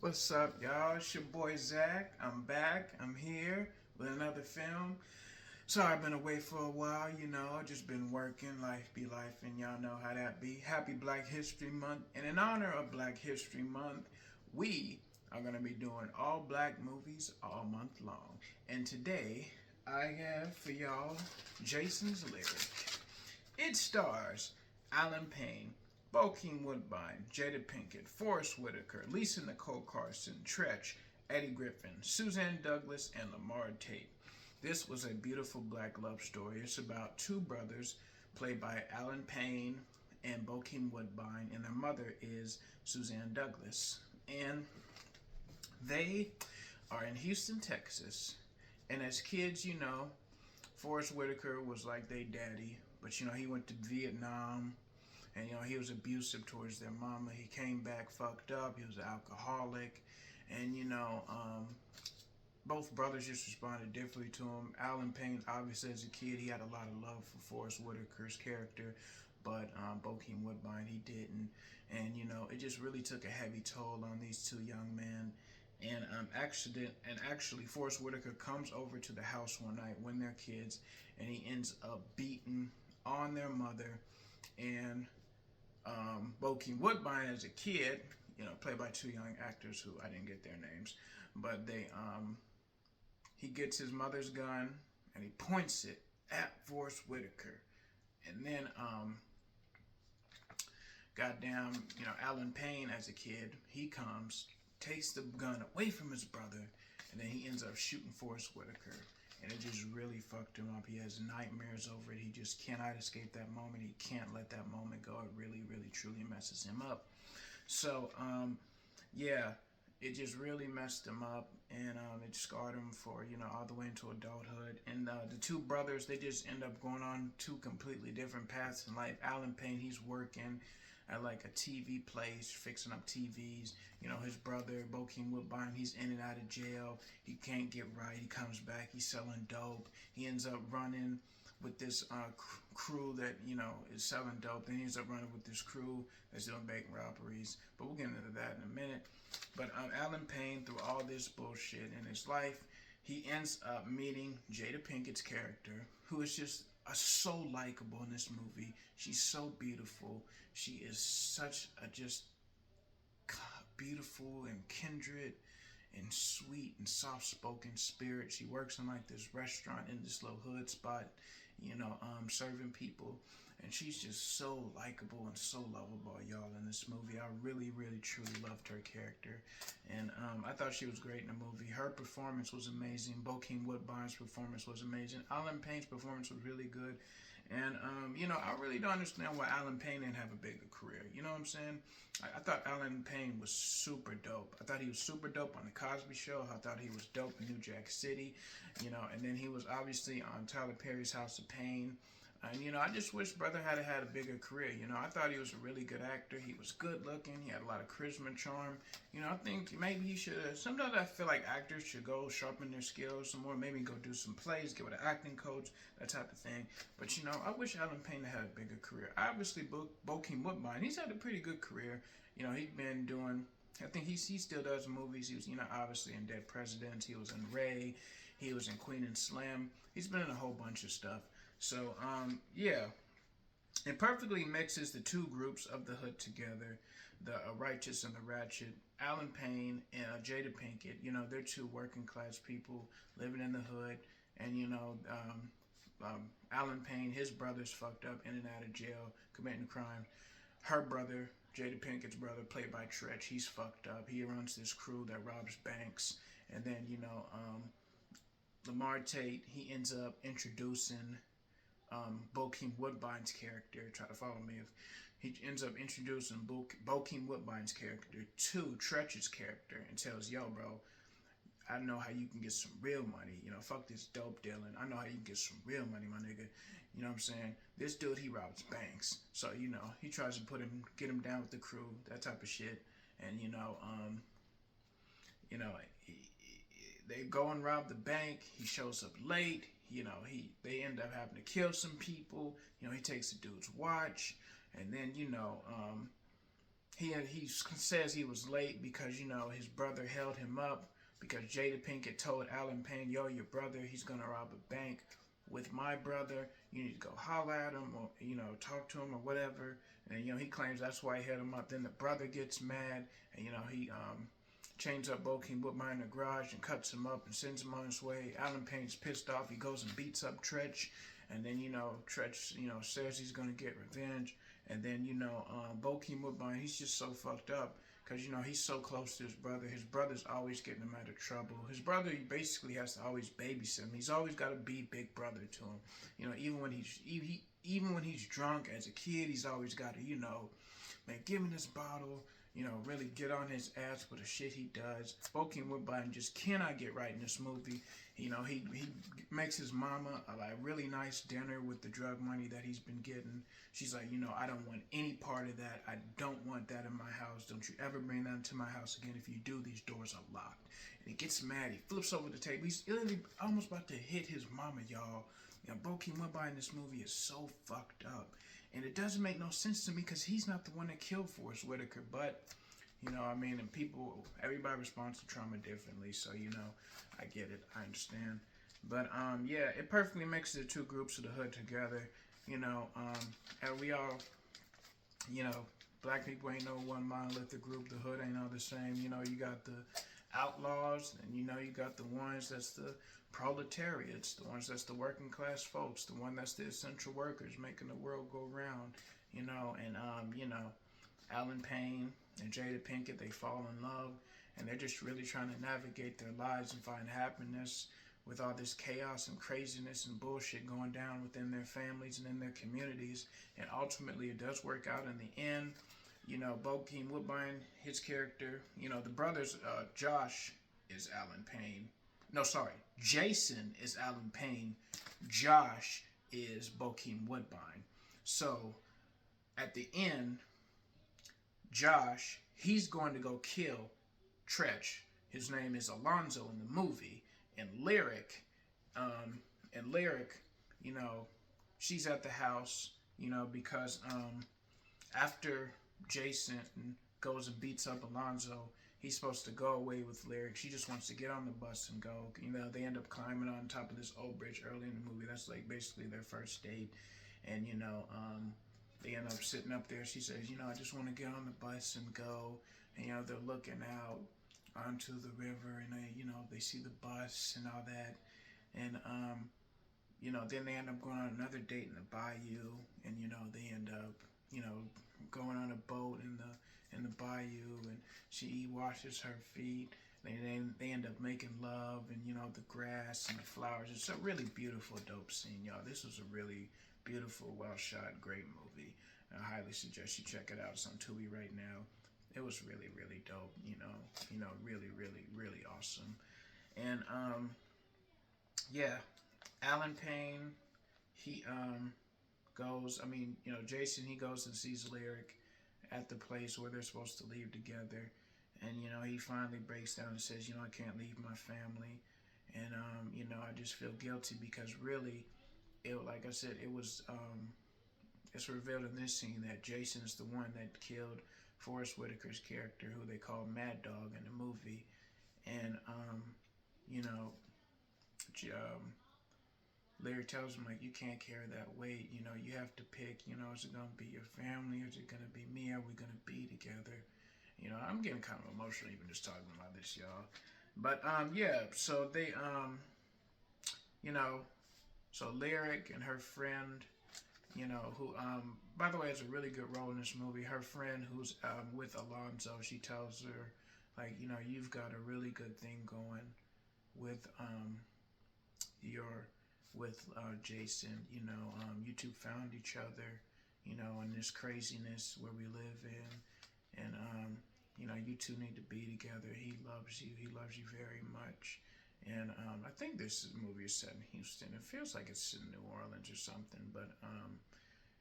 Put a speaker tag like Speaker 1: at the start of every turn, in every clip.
Speaker 1: What's up, y'all? It's your boy Zach. I'm back. I'm here with another film. Sorry I've been away for a while, just been working, life be life, and y'all know how that be. Happy Black History Month. And in honor of Black History Month, we are going to be doing all black movies all month long. And today, I have for y'all Jason's Lyric. It stars Alan Payne, Bokeem Woodbine, Jada Pinkett, Forest Whitaker, Lisa Nicole Carson, Tretch, Eddie Griffin, Suzanne Douglas, and Lamar Tate. This was a beautiful black love story. It's about two brothers played by Alan Payne and Bokeem Woodbine, and their mother is Suzanne Douglas. And they are in Houston, Texas. And as kids, Forest Whitaker was like their daddy, but he went to Vietnam, and he was abusive towards their mama. He came back fucked up. He was an alcoholic, and both brothers just responded differently to him. Alan Payne, obviously, as a kid, he had a lot of love for Forest Whitaker's character, but Bokeem Woodbine, he didn't. And it just really took a heavy toll on these two young men. And actually, Forest Whitaker comes over to the house one night when they're kids, and he ends up beating on their mother. And Bokeem Woodbine, as a kid, played by two young actors who I didn't get their names, but he gets his mother's gun and he points it at Forest Whitaker, and then goddamn, Alan Payne, as a kid, he comes, takes the gun away from his brother, and then he ends up shooting Forest Whitaker. And it just really fucked him up. He has nightmares over it. He just cannot escape that moment. He can't let that moment go. It really, really, truly messes him up. So, yeah, it just really messed him up, and it scarred him for, all the way into adulthood. And the two brothers, they just end up going on two completely different paths in life. Alan Payne, he's working at like a TV place, fixing up TVs. His brother, Bokeem Woodbine, he's in and out of jail. He can't get right. He comes back. He's selling dope. He ends up running with this crew that, is selling dope. Then he ends up running with this crew that's doing bank robberies. But we'll get into that in a minute. But Alan Payne, through all this bullshit in his life, he ends up meeting Jada Pinkett's character, who is just so likable in this movie. She's so beautiful. She is such a just beautiful and kindred and sweet and soft-spoken spirit. She works in like this restaurant in this little hood spot, serving people, and she's just so likable and so lovable, y'all, in this movie. I really, really, truly loved her character, and I thought she was great in the movie. Her performance was amazing. Bokeem Woodbine's performance was amazing. Alan Payne's performance was really good. And, I really don't understand why Alan Payne didn't have a bigger career. You know what I'm saying? I thought Alan Payne was super dope. I thought he was super dope on The Cosby Show. I thought he was dope in New Jack City, and then he was obviously on Tyler Perry's House of Pain. And, I just wish brother had a bigger career. I thought he was a really good actor. He was good looking. He had a lot of charisma and charm. I think maybe he should have. Sometimes I feel like actors should go sharpen their skills some more. Maybe go do some plays, get with an acting coach, that type of thing. But, I wish Alan Payne had a bigger career. Obviously, Bokeem Woodbine, he's had a pretty good career. He's been doing. I think he still does movies. He was, obviously in Dead Presidents. He was in Ray. He was in Queen and Slim. He's been in a whole bunch of stuff. So, yeah, it perfectly mixes the two groups of the hood together, the righteous and the ratchet. Alan Payne and Jada Pinkett, they're two working class people living in the hood, and Alan Payne, his brother's fucked up, in and out of jail, committing crime. Her brother, Jada Pinkett's brother, played by Tretch, he's fucked up. He runs this crew that robs banks, and then Lamar Tate, he ends up introducing Bokeem Woodbine's character. Try to follow me. If he ends up introducing Bokeem Woodbine's character to Tretch's character and tells, yo, bro, I know how you can get some real money. Fuck this dope dealing. I know how you can get some real money, my nigga. You know what I'm saying? This dude, he robs banks. So, he tries to get him down with the crew, that type of shit. And, they go and rob the bank. He shows up late. They end up having to kill some people. He takes the dude's watch, and then he says he was late because his brother held him up because Jada Pinkett told Alan Payne, "Yo, your brother, he's gonna rob a bank with my brother. You need to go holler at him or talk to him or whatever." And he claims that's why he held him up. Then the brother gets mad and he chains up Bokeem Woodbine in the garage and cuts him up and sends him on his way. Alan Payne's pissed off. He goes and beats up Tretch, and then Tretch says he's gonna get revenge. And then Bokeem Woodbine, he's just so fucked up because he's so close to his brother. His brother's always getting him out of trouble. His brother he basically has to always babysit him. He's always got to be big brother to him. Even when he's drunk as a kid, he's always got to man, give me this bottle. Really get on his ass for the shit he does. Bokeem Woodbine just cannot get right in this movie. He makes his mama a really nice dinner with the drug money that he's been getting. She's like, I don't want any part of that. I don't want that in my house. Don't you ever bring that into my house again. If you do, these doors are locked. And he gets mad. He flips over the table. He's literally almost about to hit his mama, y'all. Bokeem Woodbine in this movie is so fucked up. And it doesn't make no sense to me because he's not the one that killed Forrest Whitaker. But, and everybody responds to trauma differently. So, I get it. I understand. But, yeah, it perfectly mixes the two groups of the hood together. And we all, you know, black people ain't no one monolithic group. The hood ain't all the same. You got the outlaws, and you got the ones that's the proletariats, the ones that's the working class folks, the one that's the essential workers making the world go round. Alan Payne and Jada Pinkett, they fall in love, and they're just really trying to navigate their lives and find happiness with all this chaos and craziness and bullshit going down within their families and in their communities. And ultimately, it does work out in the end. Bokeem Woodbine, his character, the brothers, Josh is Alan Payne. No, sorry, Jason is Alan Payne. Josh is Bokeem Woodbine. So, at the end, Josh, he's going to go kill Tretch. His name is Alonzo in the movie. And Lyric, she's at the house, because after Jason goes and beats up Alonzo, he's supposed to go away with Lyric. She just wants to get on the bus and go. They end up climbing on top of this old bridge early in the movie. That's like basically their first date. And, they end up sitting up there. She says, I just want to get on the bus and go. And, they're looking out onto the river, and they see the bus and all that. And, then they end up going on another date in the bayou, and, they end up, going on a boat in the bayou, and she washes her feet. They end up making love, and the grass and the flowers. It's a really beautiful, dope scene, y'all. This was a really beautiful, well shot, great movie. I highly suggest you check it out. It's on Tubi right now. It was really, really dope. Really, really, really awesome. And yeah, Alan Payne, he goes. Jason, he goes and sees Lyric at the place where they're supposed to leave together, and he finally breaks down and says, I can't leave my family, and I just feel guilty because really, like I said, it's revealed in this scene that Jason is the one that killed Forrest Whitaker's character, who they call Mad Dog in the movie, and you know, Larry tells him, like, you can't carry that weight. You have to pick. Is it gonna be your family, or is it gonna be me? Are we gonna be together? I'm getting kind of emotional even just talking about this, y'all. But yeah. So they you know, so Lyric and her friend, who by the way has a really good role in this movie. Her friend who's with Alonzo, she tells her, like, you've got a really good thing going with your with Jason. You two found each other, in this craziness where we live in, and you two need to be together. He loves you. He loves you very much. And I think this movie is set in Houston. It feels like it's in New Orleans or something, but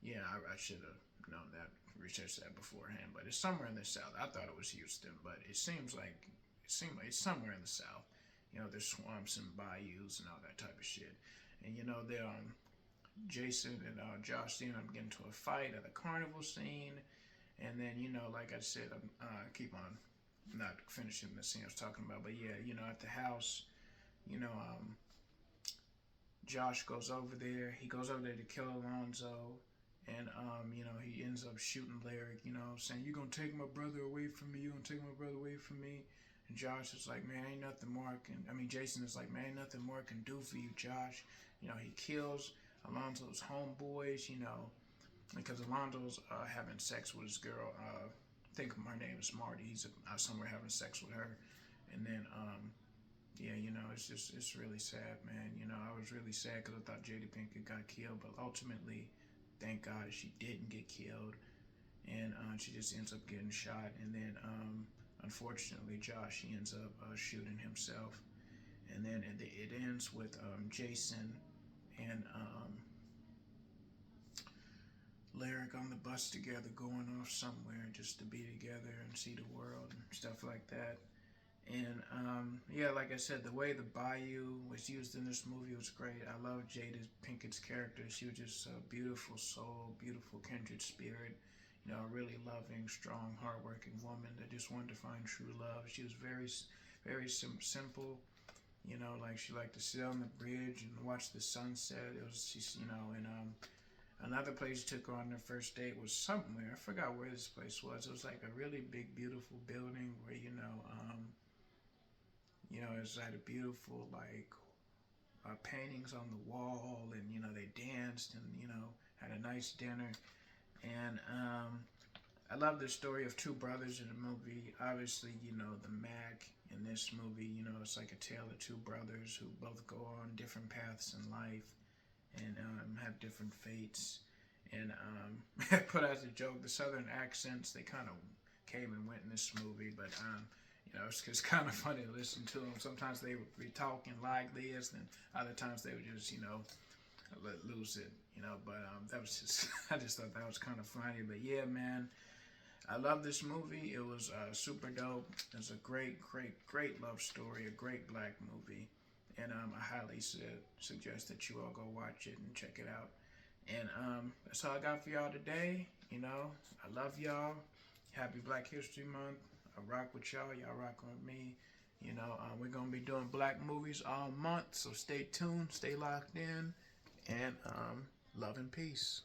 Speaker 1: yeah, I should have known that, researched that beforehand. But it's somewhere in the South. I thought it was Houston, but it seemed like it's somewhere in the South. There's swamps and bayous and all that type of shit. And they Jason and Josh end up getting into a fight at a carnival scene, And then, you know, like I said, keep on not finishing the scene I was talking about, but yeah, you know, at the house, you know, Josh goes over there. He goes over there to kill Alonzo, and you know, he ends up shooting Lyric. You know, saying, "You gonna take my brother away from me? You gonna take my brother away from me?" And Josh is like, "Man, ain't nothing more I can." I mean, Jason is like, "Man, ain't nothing more I can do for you, Josh." You know, he kills Alonzo's homeboys. You know, because Alonzo's having sex with his girl. I think her name is Marty. He's somewhere having sex with her, and then yeah, you know, it's really sad, man. You know, I was really sad because I thought Jada Pinkett got killed, but ultimately, thank God she didn't get killed, and she just ends up getting shot, and then unfortunately, Josh he ends up shooting himself, and then it ends with Jason and Lyric on the bus together, going off somewhere just to be together and see the world and stuff like that. And yeah, like I said, the way the bayou was used in this movie was great. I love Jada Pinkett's character. She was just a beautiful soul, beautiful kindred spirit. You know, a really loving, strong, hardworking woman that just wanted to find true love. She was very simple. You know, like she liked to sit on the bridge and watch the sunset. It was just, you know, and another place she took her on their first date was somewhere. I forgot where this place was. It was like a really big, beautiful building where you know, it's had a beautiful like paintings on the wall, and you know they danced, and you know had a nice dinner. And I love the story of two brothers in the movie. Obviously, you know the Mac in this movie. You know it's like a tale of two brothers who both go on different paths in life and have different fates. And I put as a joke the Southern accents. They kind of came and went in this movie, but you know, it's kind of funny to listen to them. Sometimes they would be talking like this, and other times they would just, you know, let lose it, you know. But that was just, I just thought that was kind of funny. But yeah, man, I love this movie. It was super dope. It was a great love story, a great black movie, and I highly suggest that you all go watch it and check it out. And that's all I got for y'all today. You know, I love y'all. Happy Black History Month. I rock with y'all. Y'all rocking with me. You know, we're going to be doing black movies all month. So stay tuned. Stay locked in. And love and peace.